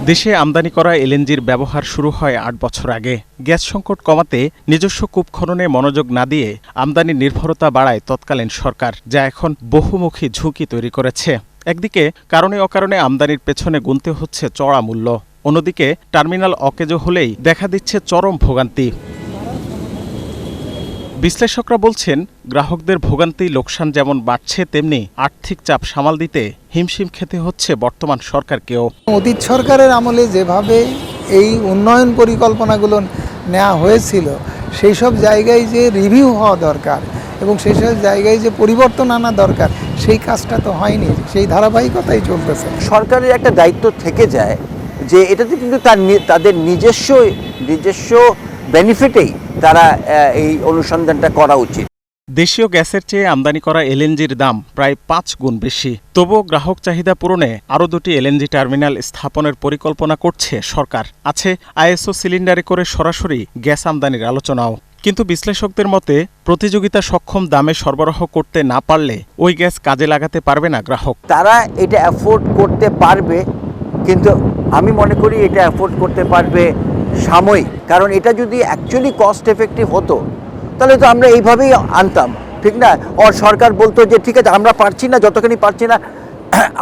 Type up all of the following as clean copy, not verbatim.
দেশে আমদানি করা এলএনজির ব্যবহার শুরু হয় ৮ বছর আগে। গ্যাস সংকট কমাতে নিজস্ব কূপ খননে মনোযোগ না দিয়ে আমদানি নির্ভরতা বাড়ায় তৎকালীন সরকার, যা এখন বহুমুখী ঝুঁকি তৈরি করেছে। একদিকে কারণে অকারণে আমদানির পেছনে গুনতে হচ্ছে চড়া মূল্য, অন্যদিকে টার্মিনাল অকেজো হলেই দেখা দিচ্ছে চরম ভোগান্তি। বিশ্লেষকরা বলছেন, গ্রাহকদের ভোগান্তি লোকসান যেমন বাড়ছে, তেমনি আর্থিক চাপ সামাল দিতে হিমশিম খেতে হচ্ছে বর্তমান সরকারকেও। অতীত সরকারের আমলে যেভাবে এই উন্নয়ন পরিকল্পনাগুলো নেওয়া হয়েছিল, সেই সব জায়গায় যে রিভিউ হওয়া দরকার এবং সেই সব জায়গায় যে পরিবর্তন আনা দরকার, সেই কাজটা তো হয়নি। সেই ধারাবাহিকতাই চলতেছে। সরকারের একটা দায়িত্ব থেকে যায় যে এটাতে কিন্তু তাদের নিজস্ব বেনিফিটেই তারা এই অনুসন্ধানটা করা উচিত। দেশীয় গ্যাসের চেয়ে আমদানি করা এলএনজির দাম প্রায় ৫ গুণ বেশি। তবুও গ্রাহক চাহিদা পূরণে আরও ২টি এলএনজি টার্মিনাল স্থাপনের পরিকল্পনা করছে সরকার। আছে আইএসও সিলিন্ডারে করে সরাসরি গ্যাস আমদানির আলোচনাও। কিন্তু বিশ্লেষকদের মতে, প্রতিযোগিতা সক্ষম দামে সরবরাহ করতে না পারলে ওই গ্যাস কাজে লাগাতে পারবে না গ্রাহক। তারা এটা অ্যাফোর্ড করতে পারবে, কিন্তু আমি মনে করি এটা অ্যাফোর্ড করতে পারবে সাময়িক। কারণ এটা যদি অ্যাকচুয়ালি কস্ট এফেক্টিভ হতো, তাহলে তো আমরা এইভাবেই আনতাম, ঠিক না? আর সরকার বলতো যে ঠিক আছে, আমরা পারছি না, যতখানি পারছি না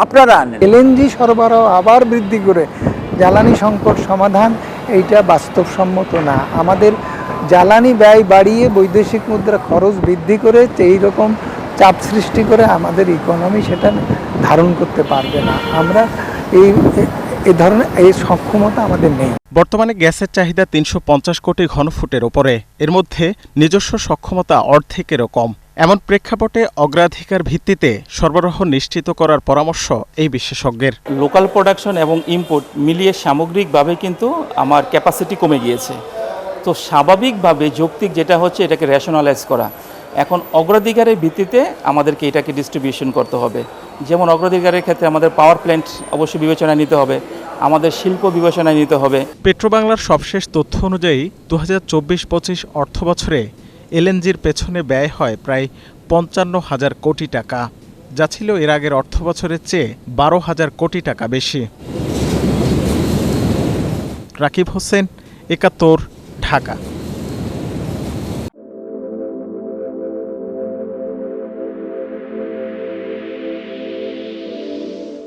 আপনারা আনেন। এলএনজি সরবরাহ আবার বৃদ্ধি করে জ্বালানি সংকট সমাধান, এইটা বাস্তবসম্মত না। আমাদের জ্বালানি ব্যয় বাড়িয়ে বৈদেশিক মুদ্রা খরচ বৃদ্ধি করে এই রকম চাপ সৃষ্টি করে আমাদের ইকোনমি সেটা ধারণ করতে পারবে না। আমরা এই ধরনের এই সক্ষমতা আমাদের নেই। বর্তমানে গ্যাসের চাহিদা ৩৫০ কোটি ঘনফুটের ওপরে। এর মধ্যে নিজস্ব সক্ষমতা অর্ধেকেরও কম। এমন প্রেক্ষাপটে অগ্রাধিকার ভিত্তিতে সরবরাহ নিশ্চিত করার পরামর্শ এই বিশেষজ্ঞের। লোকাল প্রোডাকশন এবং ইম্পোর্ট মিলিয়ে সামগ্রিকভাবে কিন্তু আমার ক্যাপাসিটি কমে গিয়েছে। তো স্বাভাবিকভাবে যৌক্তিক যেটা হচ্ছে, এটাকে রেশনালাইজ করা। এখন অগ্রাধিকারের ভিত্তিতে আমাদেরকে এটাকে ডিস্ট্রিবিউশন করতে হবে। যেমন অগ্রাধিকারের ক্ষেত্রে আমাদের পাওয়ার প্ল্যান্ট অবশ্যই বিবেচনায় নিতে হবে, আমাদের শিল্প বিবেচনায় নিতে হবে। পেট্রোবাংলার সবশেষ তথ্য অনুযায়ী ২০২৪-২৫ অর্থবছরে এলএনজির পেছনে ব্যয় হয় প্রায় ৫৫,০০০ কোটি টাকা, যা ছিল এর আগের অর্থবছরের চেয়ে ১২,০০০ কোটি টাকা বেশি। রাকিব হোসেন, ৭১, ঢাকা।